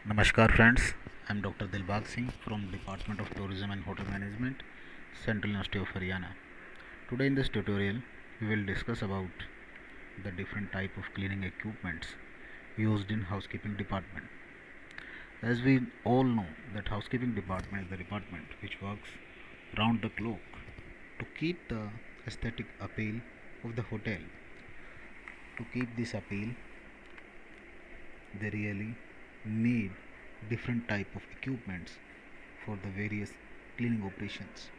Namaskar friends, I am Dr. Dilbag Singh from Department of Tourism and Hotel Management, Central University of Haryana. Today in this tutorial, we will discuss about the different type of cleaning equipments used in housekeeping department. As we all know that housekeeping department is the department which works round the clock to keep the aesthetic appeal of the hotel. To keep this appeal, they really need different type of equipments for the various cleaning operations.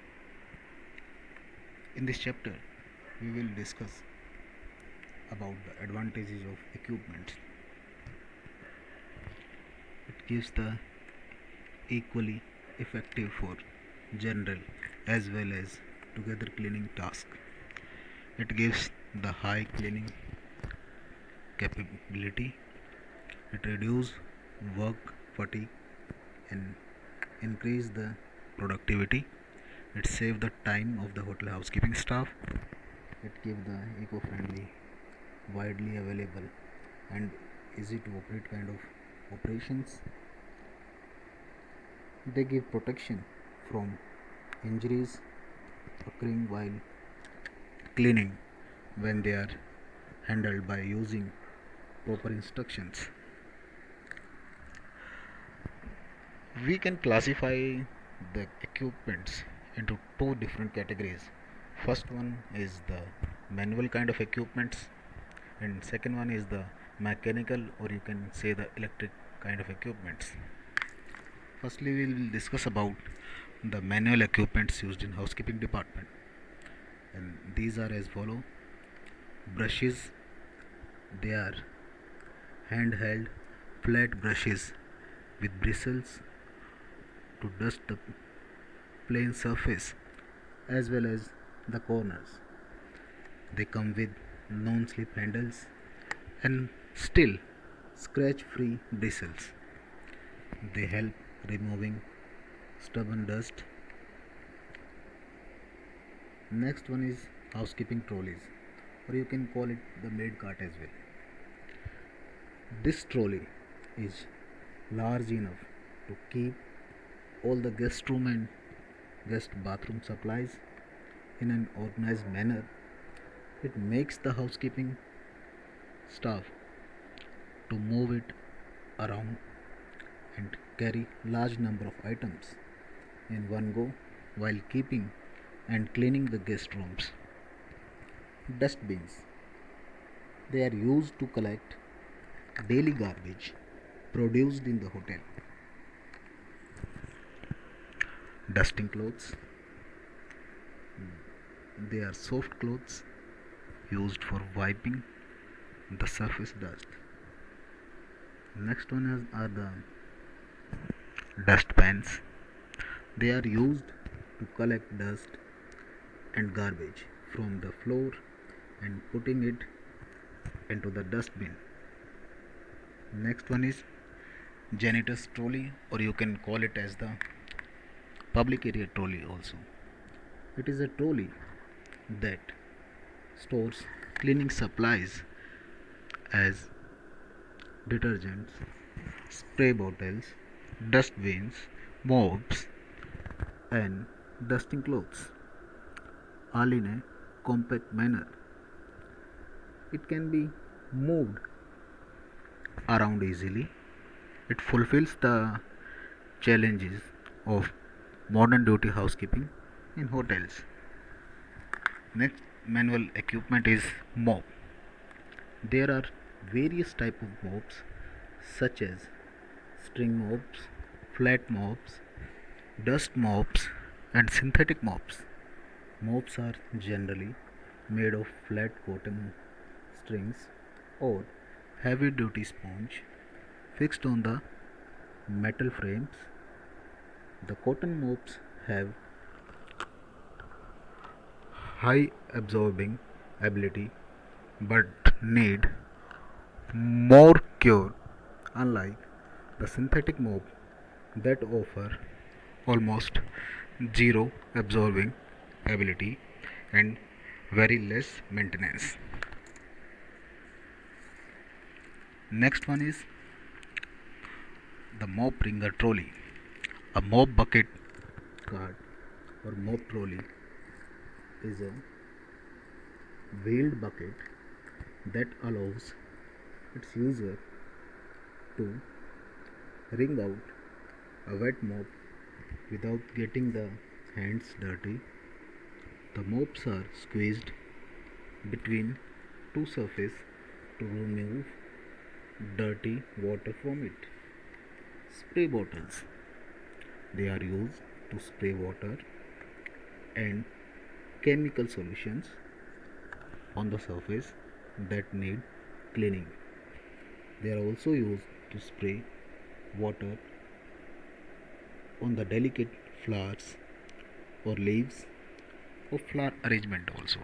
In this chapter we will discuss about the advantages of equipment. It gives the equally effective for general as well as together cleaning task. It gives the high cleaning capability. It reduce work fatigue and increase the productivity. It save the time of the hotel housekeeping staff. It give the eco-friendly, widely available and easy to operate kind of operations. They give protection from injuries occurring while cleaning when they are handled by using proper instructions. We can classify the equipments into two different categories. First one is the manual kind of equipments, and second one is the mechanical, or you can say the electric kind of equipments. Firstly, we will discuss about the manual equipments used in housekeeping department, and these are as follow: brushes. They are handheld flat brushes with bristles to dust the plain surface as well as the corners. They come with non-slip handles and still scratch-free bristles. They help removing stubborn dust. Next one is housekeeping trolleys, or you can call it the maid cart as well. This trolley is large enough to keep all the guest room and guest bathroom supplies in an organized manner. It makes the housekeeping staff to move it around and carry large number of items in one go while keeping and cleaning the guest rooms. Dustbins. They are used to collect daily garbage produced in the hotel. Dusting clothes. They are soft clothes used for wiping the surface dust. Next one are the dustpans. They are used to collect dust and garbage from the floor and putting it into the dustbin. Next one is janitor's trolley, or you can call it as the public area trolley also. It is a trolley that stores cleaning supplies as detergents, spray bottles, dustbins, mops, and dusting clothes, all in a compact manner. It can be moved around easily. It fulfills the challenges of modern duty housekeeping in hotels. Next manual equipment is mop. There are various type of mops such as string mops, flat mops, dust mops, and synthetic mops. Mops are generally made of flat cotton strings or heavy duty sponge fixed on the metal frames. The cotton mops have high absorbing ability but need more cure, unlike the synthetic mop that offer almost zero absorbing ability and very less maintenance. Next one is the mop ringer trolley. A mop bucket cart or mop trolley is a wheeled bucket that allows its user to wring out a wet mop without getting the hands dirty. The mops are squeezed between two surfaces to remove dirty water from it. Spray bottles. They are used to spray water and chemical solutions on the surface that need cleaning. They are also used to spray water on the delicate flowers or leaves of flower arrangement also.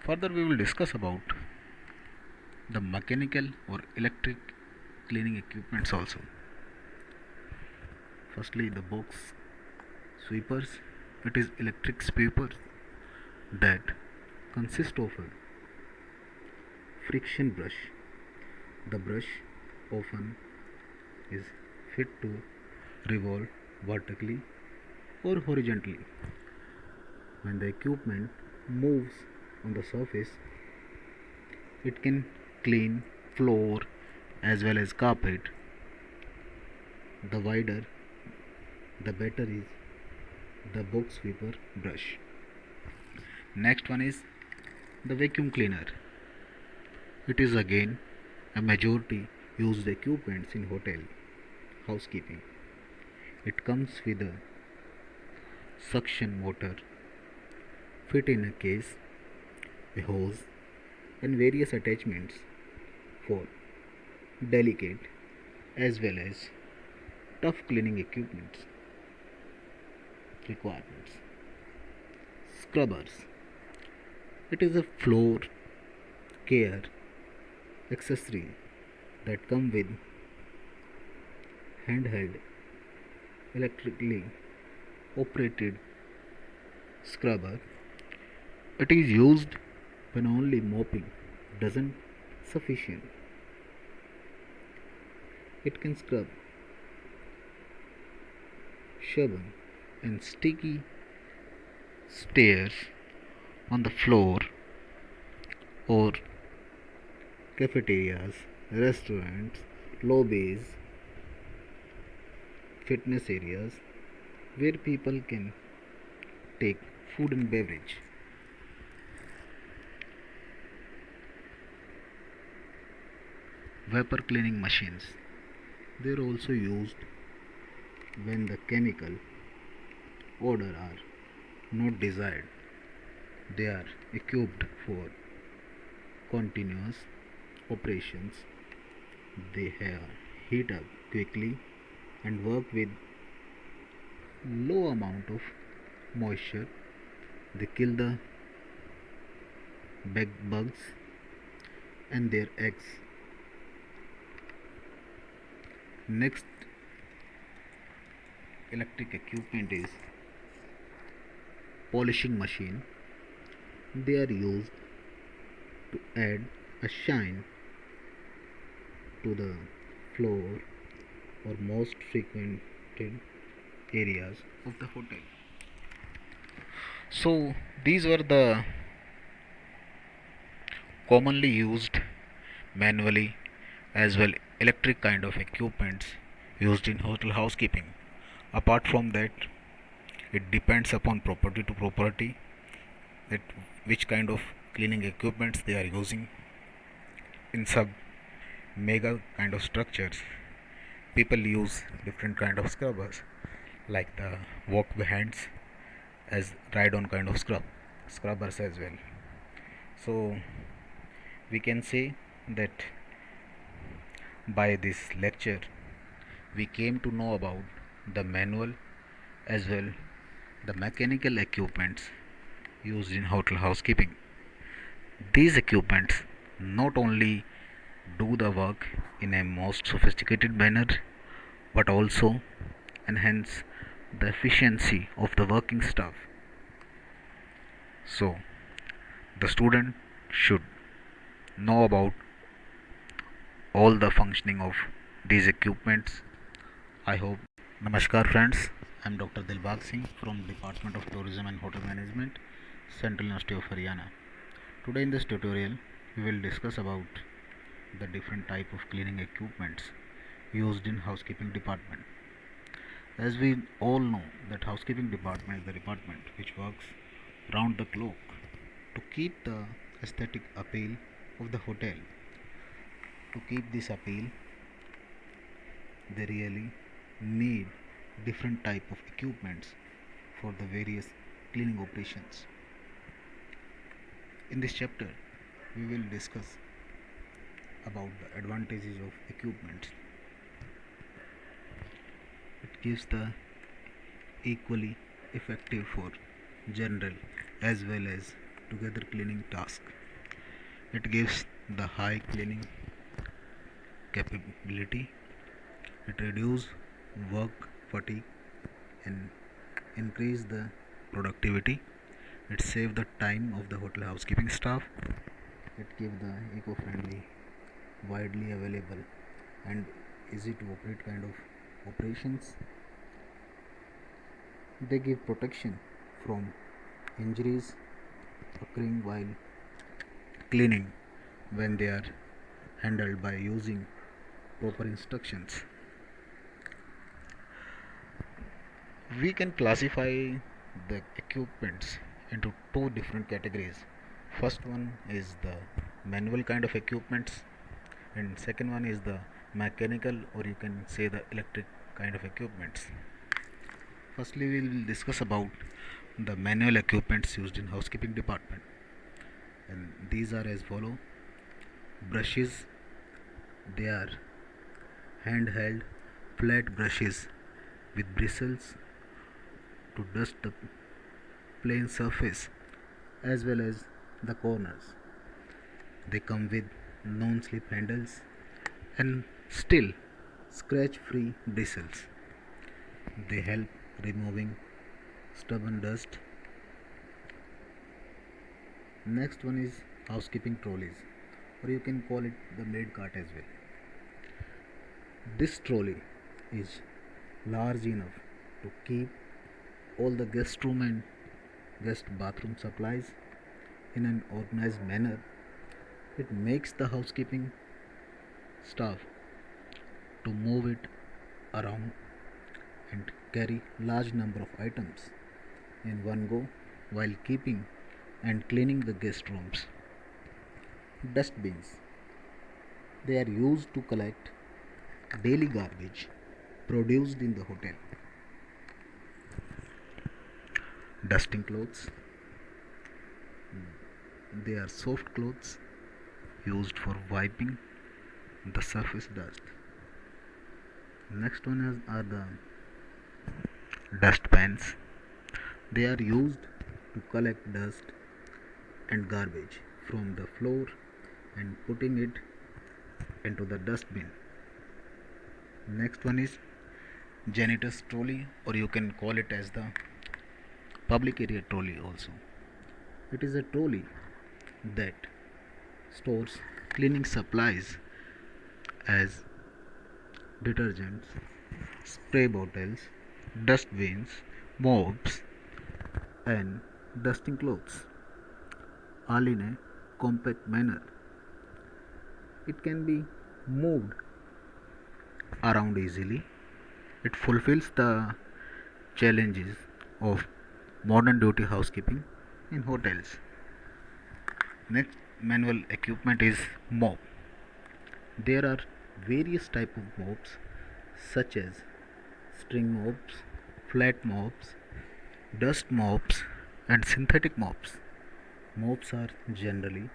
Further we will discuss about the mechanical or electric cleaning equipments also. Firstly, the box sweepers. It is electric sweepers that consist of a friction brush. The brush often is fit to revolve vertically or horizontally. When the equipment moves on the surface, it can clean floor as well as carpet. The wider the better is the box sweeper brush. Next one is the vacuum cleaner. It is again a majority used equipment in hotel housekeeping. It comes with a suction motor fit in a case, a hose and various attachments for delicate as well as tough cleaning equipment requirements. Scrubbers. It is a floor care accessory that come with handheld electrically operated scrubber. It is used when only mopping doesn't sufficient. It can scrub stubborn and sticky stairs on the floor or cafeterias, restaurants, lobbies, fitness areas where people can take food and beverage. Vapor cleaning machines. They are also used when the chemical odor are not desired. They are equipped for continuous operations. They have heat up quickly and work with low amount of moisture. They kill the bed bugs and their eggs. Next electric equipment is polishing machine. They are used to add a shine to the floor or most frequented areas of the hotel. So these were the commonly used manually as well electric kind of equipments used in hotel housekeeping. Apart from that, it depends upon property to property that which kind of cleaning equipments they are using. In some mega kind of structures, people use different kind of scrubbers like the walk behinds as ride on kind of scrubbers as well. So we can say that by this lecture we came to know about the manual as well the mechanical equipments used in hotel housekeeping. These equipments not only do the work in a most sophisticated manner but also enhance the efficiency of the working staff. So the student should know about all the functioning of these equipments. I hope. Namaskar friends, I am Dr. Dilbag Singh from Department of Tourism and Hotel Management, Central University of Haryana. Today in this tutorial, we will discuss about the different type of cleaning equipments used in housekeeping department. As we all know that housekeeping department is the department which works round the clock to keep the aesthetic appeal of the hotel. To keep this appeal, they really need different type of equipments for the various cleaning operations. In this chapter, we will discuss about the advantages of equipment. It gives the equally effective for general as well as together cleaning task. It gives the high cleaning capability. It reduces work fatigue and increase the productivity. It saves the time of the hotel housekeeping staff. It gives the eco-friendly, widely available and easy to operate kind of operations. They give protection from injuries occurring while cleaning when they are handled by using proper instructions. We can classify the equipments into two different categories. First one is the manual kind of equipments, and second one is the mechanical, or you can say the electric kind of equipments. Firstly, we will discuss about the manual equipments used in housekeeping department, and these are as follow. Brushes, they are handheld flat brushes with bristles to dust the plain surface as well as the corners. They come with non-slip handles and still scratch-free bristles. They help removing stubborn dust. Next one is housekeeping trolleys, or you can call it the maid cart as well. This trolley is large enough to keep all the guest room and guest bathroom supplies in an organized manner. It makes the housekeeping staff to move it around and carry large number of items in one go while keeping and cleaning the guest rooms. Dustbins, they are used to collect daily garbage produced in the hotel. Dusting clothes, they are soft clothes used for wiping the surface dust. Next one are the dustpans. They are used to collect dust and garbage from the floor and putting it into the dustbin. Next one is janitor's trolley, or you can call it as the public area trolley also. It is a trolley that stores cleaning supplies as detergents, spray bottles, dustbins, mops, and dusting clothes, all in a compact manner. It can be moved around easily. It fulfills the challenges of modern duty housekeeping in hotels. Next manual equipment is mop. There are various type of mops such as string mops, flat mops, dust mops, and synthetic mops. Mops are generally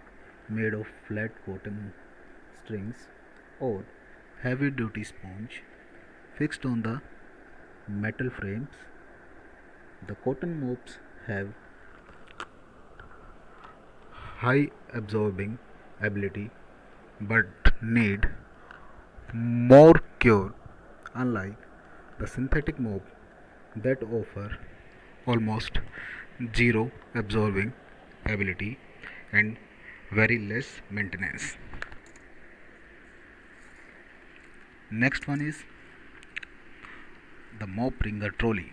made of flat cotton strings or heavy duty sponge fixed on the metal frames. The cotton mops have high absorbing ability but need more cure, unlike the synthetic mop that offer almost zero absorbing ability and very less maintenance. Next one is the mop ringer trolley.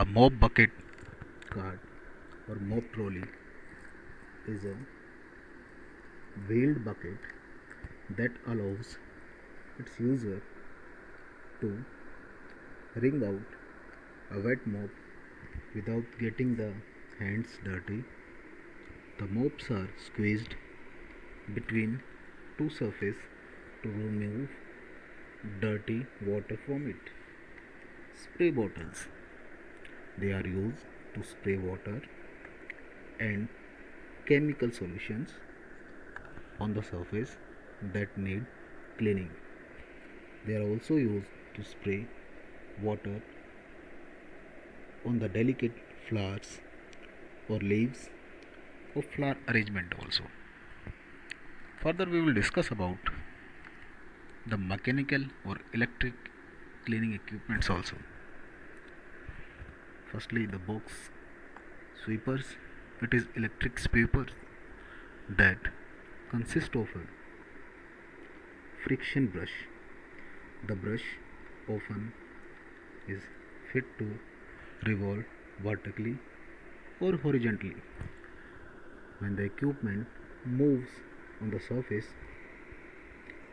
A mop bucket cart or mop trolley is a wheeled bucket that allows its user to wring out a wet mop without getting the hands dirty. The mops are squeezed between two surfaces to remove dirty water from it. Spray bottles. They are used to spray water and chemical solutions on the surface that need cleaning. They are also used to spray water on the delicate flowers or leaves of flower arrangement also. Further we will discuss about the mechanical or electric cleaning equipments also. Firstly, the box sweepers. It is electric sweepers that consist of a friction brush. The brush often is fit to revolve vertically or horizontally. When the equipment moves on the surface,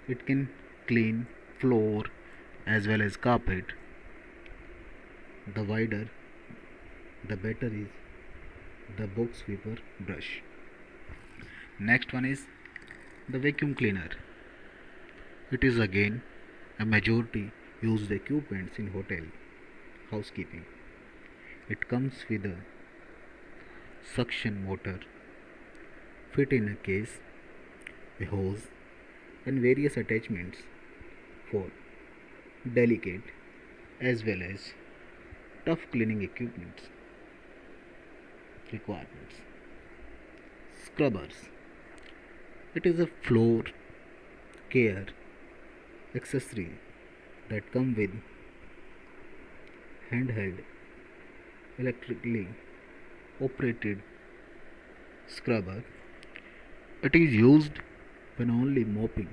it can clean floor as well as carpet. The wider the better is the box sweeper brush. Next one is the vacuum cleaner. It is again a majority used equipment in hotel housekeeping. It comes with a suction motor fit in a case, a hose and various attachments for delicate as well as tough cleaning equipments requirements. Scrubbers. It is a floor care accessory that come with handheld electrically operated scrubber. It is used when only mopping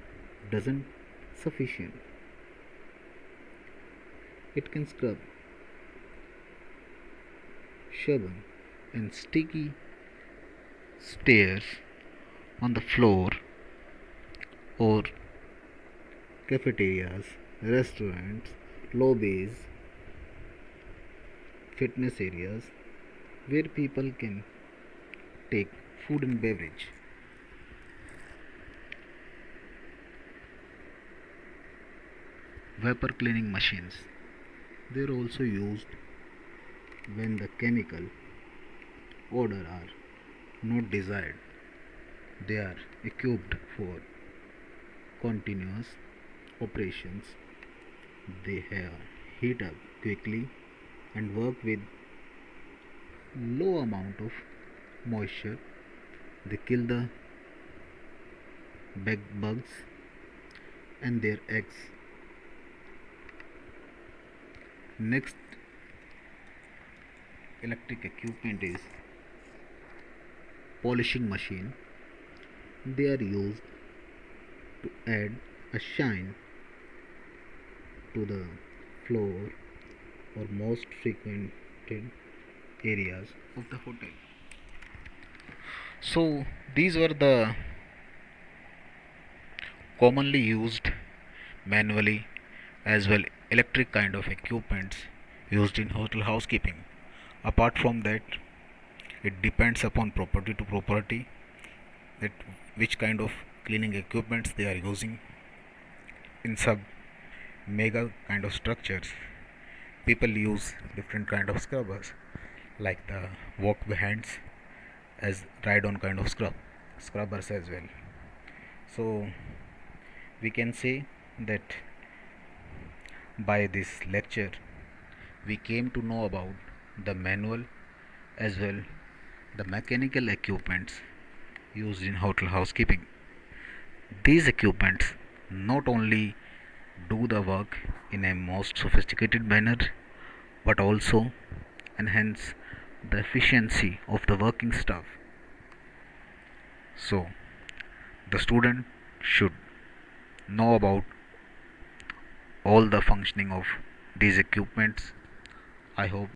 doesn't sufficient. It can scrub stubborn and sticky stairs on the floor or cafeterias, restaurants, lobbies, fitness areas where people can take food and beverage. Vapor cleaning machines. They are also used when the chemical odor are not desired. They are equipped for continuous operations. They have heat up quickly and work with low amount of moisture. They kill the bed bugs and their eggs. Next electric equipment is polishing machine. They are used to add a shine to the floor or most frequented areas of the hotel. So these were the commonly used manually as well electric kind of equipments used in hotel housekeeping. Apart from that, it depends upon property to property that which kind of cleaning equipments they are using. In sub mega kind of structures, people use different kind of scrubbers like the walk behinds as ride on kind of scrubbers as well. So we can say that by this lecture we came to know about the manual as well the mechanical equipments used in hotel housekeeping. These equipments not only do the work in a most sophisticated manner but also enhance the efficiency of the working staff. So the student should know about all the functioning of these equipments. I hope